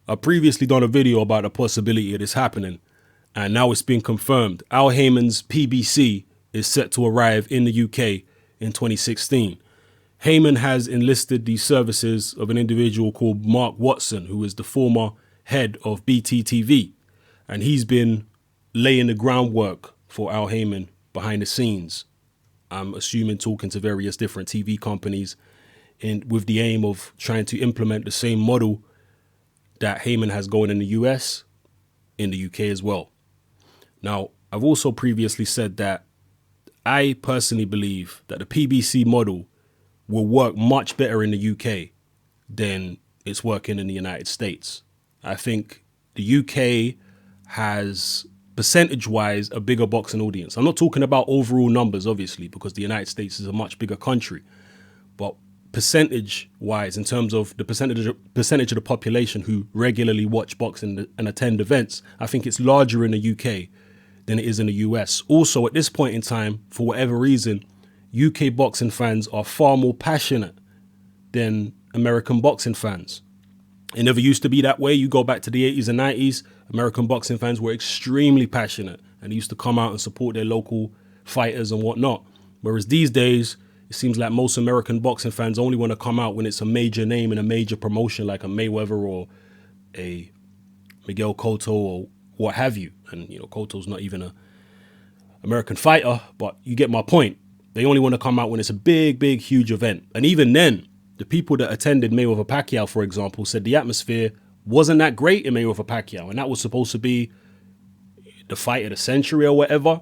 I've previously done a video about the possibility of this happening, and now it's been confirmed. Al Heyman's PBC is set to arrive in the UK in 2016. Heyman has enlisted the services of an individual called Mark Watson, who is the former head of BT TV, and he's been laying the groundwork for Al Heyman behind the scenes. I'm assuming talking to various different TV companies with the aim of trying to implement the same model that Heyman has going in the US, in the UK as well. Now, I've also previously said that I personally believe that the PBC model will work much better in the UK than it's working in the United States. I think the UK has, percentage-wise, a bigger boxing audience. I'm not talking about overall numbers, obviously, because the United States is a much bigger country. But percentage-wise, in terms of the percentage of the population who regularly watch boxing and attend events, I think it's larger in the UK than it is in the US. Also, at this point in time, for whatever reason, UK boxing fans are far more passionate than American boxing fans. It never used to be that way. You go back to the 80s and 90s, American boxing fans were extremely passionate and they used to come out and support their local fighters and whatnot. Whereas these days, it seems like most American boxing fans only want to come out when it's a major name and a major promotion like a Mayweather or a Miguel Cotto or what have you. And, you know, Cotto's not even an American fighter, but you get my point. They only want to come out when it's a big, big, huge event. And even then, the people that attended Mayweather Pacquiao, for example, said the atmosphere wasn't that great in Mayweather Pacquiao. And that was supposed to be the fight of the century or whatever.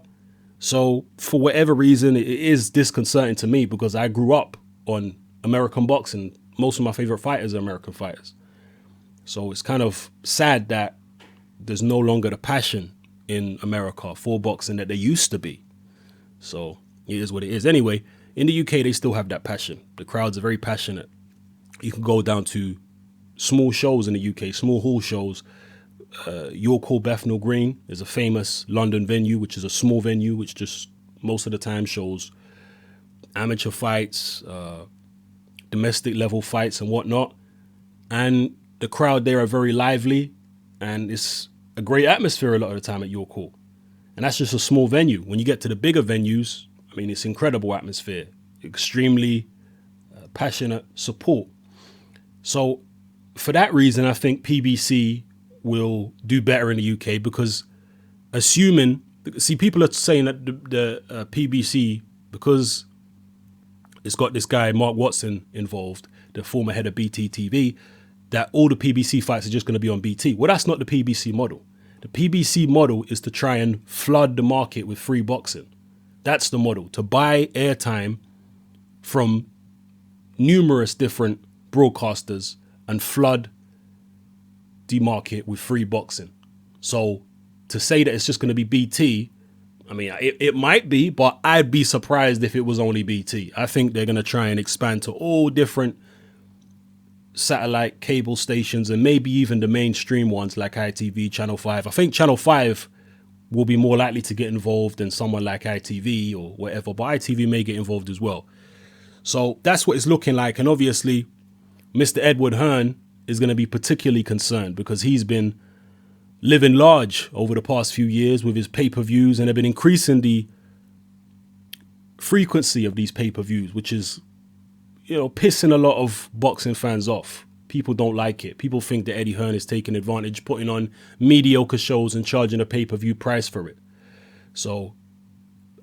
So for whatever reason, it is disconcerting to me because I grew up on American boxing. Most of my favorite fighters are American fighters. So it's kind of sad that there's no longer the passion in America for boxing that there used to be. So it is what it is. Anyway, in the UK, they still have that passion. The crowds are very passionate. You can go down to small shows in the UK, small hall shows. York Hall, Bethnal Green is a famous London venue, which is a small venue, which just most of the time shows amateur fights, domestic level fights and whatnot. And the crowd there are very lively and it's a great atmosphere a lot of the time at York Hall. And that's just a small venue. When you get to the bigger venues, I mean, it's incredible atmosphere, extremely passionate support. So for that reason, I think PBC will do better in the UK because assuming, see, people are saying that the PBC, because it's got this guy, Mark Watson, involved, the former head of BT TV, that all the PBC fights are just going to be on BT. Well, that's not the PBC model. The PBC model is to try and flood the market with free boxing. That's the model, to buy airtime from numerous different broadcasters and flood the market with free boxing. So to say that it's just going to be BT, I mean, it might be, but I'd be surprised if it was only BT. I think they're going to try and expand to all different satellite cable stations and maybe even the mainstream ones like ITV, Channel 5. I think Channel 5 will be more likely to get involved than someone like ITV or whatever, but ITV may get involved as well. So that's what it's looking like. And obviously, Mr. Edward Hearn is going to be particularly concerned because he's been living large over the past few years with his pay-per-views, and they've been increasing the frequency of these pay-per-views, which is, you know, pissing a lot of boxing fans off. People don't like it. People think that Eddie Hearn is taking advantage, putting on mediocre shows and charging a pay-per-view price for it. So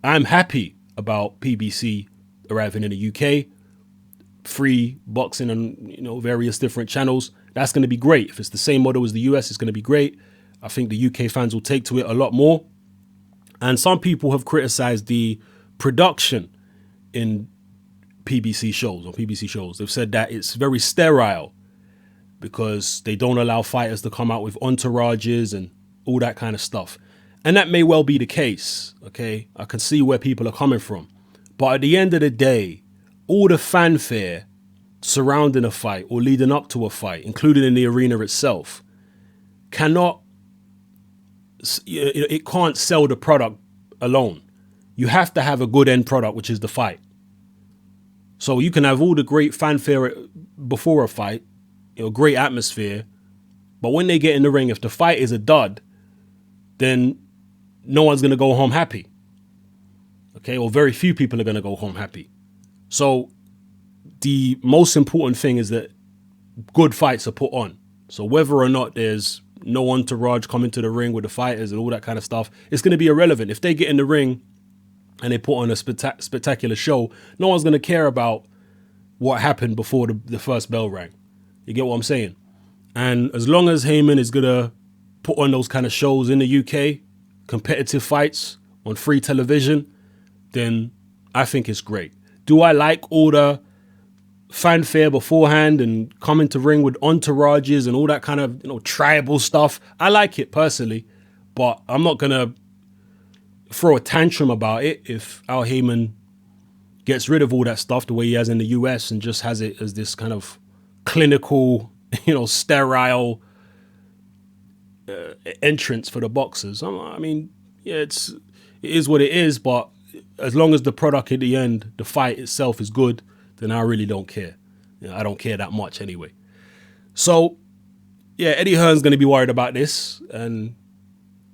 I'm happy about PBC arriving in the UK. Free boxing on, you know, various different channels. That's going to be great. If it's the same model as the US, it's going to be great. I think the UK fans will take to it a lot more. And some people have criticized the production in PBC shows. They've said that it's very sterile because they don't allow fighters to come out with entourages and all that kind of stuff. And that may well be the case, okay? I can see where people are coming from. But at the end of the day, all the fanfare surrounding a fight or leading up to a fight, including in the arena itself, it can't sell the product alone. You have to have a good end product, which is the fight. So you can have all the great fanfare before a fight, you know, great atmosphere, But when they get in the ring, if the fight is a dud, then no one's going to go home happy. Okay, or very few people are going to go home happy. So the most important thing is that good fights are put on. So whether or not there's no entourage coming to the ring with the fighters and all that kind of stuff, it's going to be irrelevant. If they get in the ring and they put on a spectacular show, no one's going to care about what happened before the first bell rang. You get what I'm saying? And as long as Heyman is going to put on those kind of shows in the UK, competitive fights on free television, then I think it's great. Do I like all the fanfare beforehand and coming to ring with entourages and all that kind of, tribal stuff? I like it personally, but I'm not going to throw a tantrum about it if Al Heyman gets rid of all that stuff the way he has in the US and just has it as this kind of clinical, sterile entrance for the boxers. I mean, yeah, it is what it is, but as long as the product at the end, the fight itself is good, then I really don't care. I don't care that much anyway. So, yeah, Eddie Hearn's going to be worried about this, and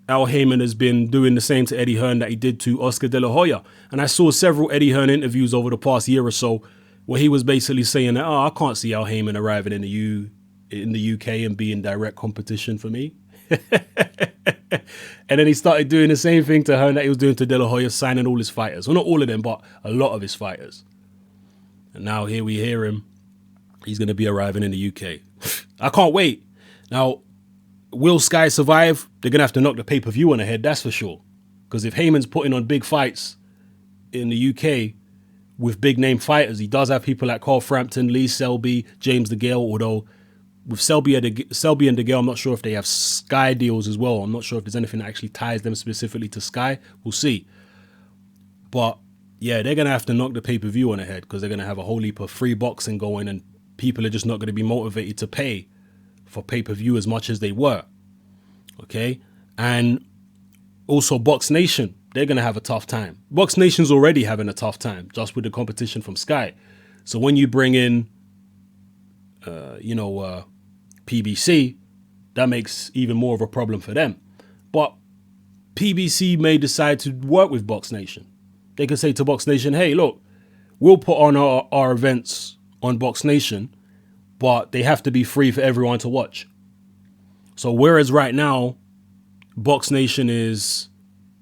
Al Heyman has been doing the same to Eddie Hearn that he did to Oscar De La Hoya. And I saw several Eddie Hearn interviews over the past year or so where he was basically saying that, I can't see Al Heyman arriving in the UK and be in direct competition for me. And then he started doing the same thing to Hearn that he was doing to De La Hoya, signing all his fighters. Well, not all of them, but a lot of his fighters. And now here we hear him. He's going to be arriving in the UK. I can't wait. Now, will Sky survive? They're going to have to knock the pay-per-view on the head, that's for sure. Because if Heyman's putting on big fights in the UK with big-name fighters, he does have people like Carl Frampton, Lee Selby, James DeGale, although with Selby and DeGale, I'm not sure if they have Sky deals as well. I'm not sure if there's anything that actually ties them specifically to Sky. We'll see. But yeah, they're going to have to knock the pay-per-view on the head because they're going to have a whole heap of free boxing going and people are just not going to be motivated to pay for pay-per-view as much as they were. Okay? And also Box Nation, they're going to have a tough time. Box Nation's already having a tough time just with the competition from Sky. So when you bring in, PBC, that makes even more of a problem for them. But PBC may decide to work with Box Nation. They could say to Box Nation, hey, look, we'll put on our events on Box Nation, but they have to be free for everyone to watch. So whereas right now, Box Nation is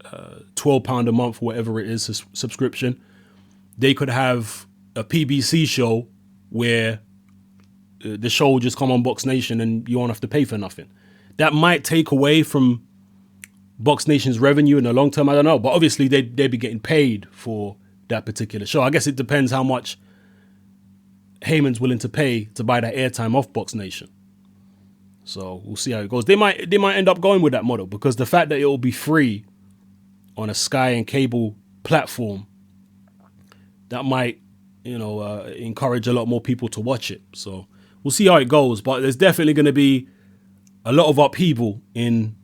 £12 a month, whatever it is, subscription, they could have a PBC show where the show will just come on Box Nation and you won't have to pay for nothing. That might take away from Box Nation's revenue in the long term, I don't know. But obviously they'd be getting paid for that particular show. I guess it depends how much Heyman's willing to pay to buy that airtime off Box Nation. So we'll see how it goes. They might end up going with that model because the fact that it will be free on a Sky and cable platform, that might, encourage a lot more people to watch it. So we'll see how it goes. But there's definitely going to be a lot of upheaval in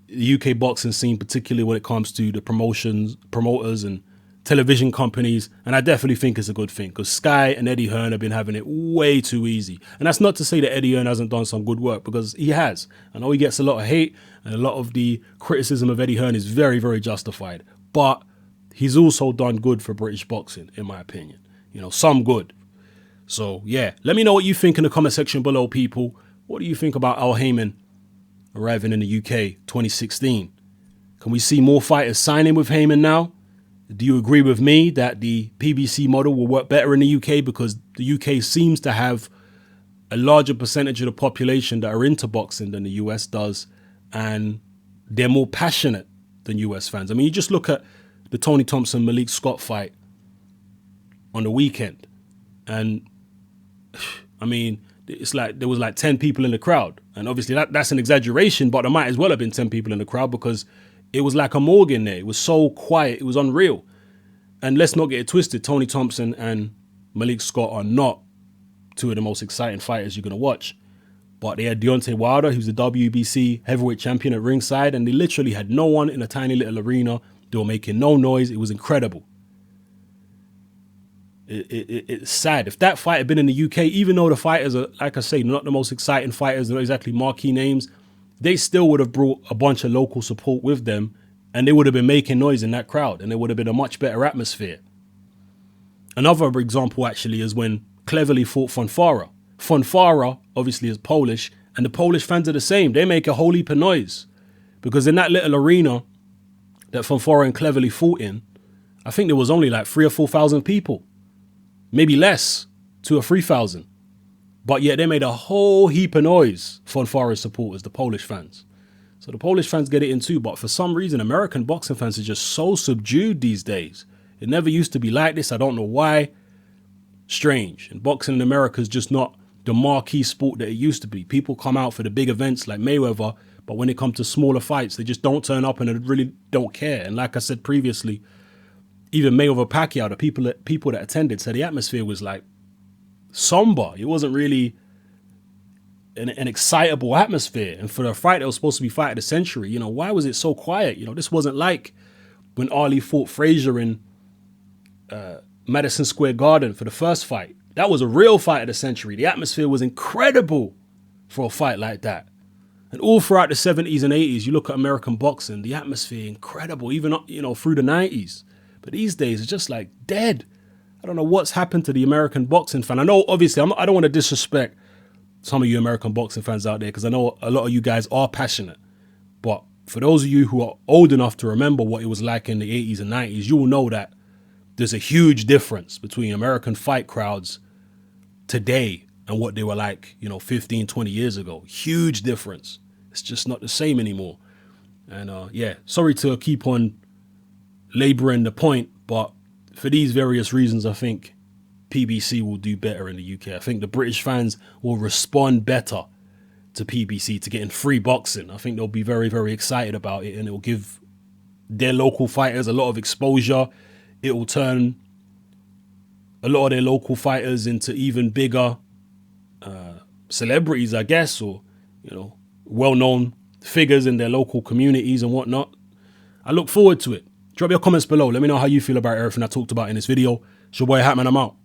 the UK boxing scene, particularly when it comes to the promoters and television companies. And I definitely think it's a good thing because Sky and Eddie Hearn have been having it way too easy. And that's not to say that Eddie Hearn hasn't done some good work, because he has. I know he gets a lot of hate and a lot of the criticism of Eddie Hearn is very, very justified. But he's also done good for British boxing, in my opinion. Some good. So, yeah, let me know what you think in the comment section below, people. What do you think about Al Heyman arriving in the UK 2016? Can we see more fighters signing with Heyman now? Do you agree with me that the PBC model will work better in the UK because the UK seems to have a larger percentage of the population that are into boxing than the US does, and they're more passionate than US fans? I mean, you just look at the Tony Thompson Malik Scott fight on the weekend, and I mean, it's like there was like 10 people in the crowd, and obviously that's an exaggeration, but there might as well have been 10 people in the crowd because it was like a morgue in there. It was so quiet, it was unreal. And let's not get it twisted, Tony Thompson and Malik Scott are not two of the most exciting fighters you're going to watch. But they had Deontay Wilder, who's the WBC heavyweight champion, at ringside, and they literally had no one in a tiny little arena. They were making no noise. It was incredible. It's sad. If that fight had been in the UK, even though the fighters are, like I say, not the most exciting fighters, not exactly marquee names, they still would have brought a bunch of local support with them, and they would have been making noise in that crowd, and there would have been a much better atmosphere. Another example, actually, is when Cleverly fought Fonfara. Fonfara, obviously, is Polish, and the Polish fans are the same. They make a whole heap of noise, because in that little arena that Fonfara and Cleverly fought in, I think there was only like 3,000 or 4,000 people. Maybe less, 2,000 or 3,000. But yet they made a whole heap of noise, Fonfara's supporters, the Polish fans. So the Polish fans get it in too, but for some reason, American boxing fans are just so subdued these days. It never used to be like this. I don't know why. Strange. And boxing in America is just not the marquee sport that it used to be. People come out for the big events like Mayweather, but when it comes to smaller fights, they just don't turn up and they really don't care. And like I said previously, even Mayweather Pacquiao, the people that attended said the atmosphere was like somber. It wasn't really an excitable atmosphere. And for a fight that was supposed to be fight of the century, you know, why was it so quiet? You know, this wasn't like when Ali fought Frazier in Madison Square Garden for the first fight. That was a real fight of the century. The atmosphere was incredible for a fight like that. And all throughout the 70s and 80s, you look at American boxing, the atmosphere incredible, even, you know, through the 90s. But these days, it's just like dead. I don't know what's happened to the American boxing fan. I know, obviously, I don't want to disrespect some of you American boxing fans out there, because I know a lot of you guys are passionate. But for those of you who are old enough to remember what it was like in the 80s and 90s, you will know that there's a huge difference between American fight crowds today and what they were like, you know, 15, 20 years ago. Huge difference. It's just not the same anymore. And yeah, sorry to keep on laboring the point, but for these various reasons, I think PBC will do better in the UK. I think the British fans will respond better to PBC, to getting free boxing. I think they'll be very, very excited about it, and it will give their local fighters a lot of exposure. It will turn a lot of their local fighters into even bigger celebrities, I guess, or, you know, well-known figures in their local communities and whatnot. I look forward to it. Drop your comments below. Let me know how you feel about everything I talked about in this video. It's your boy Hatman. I'm out.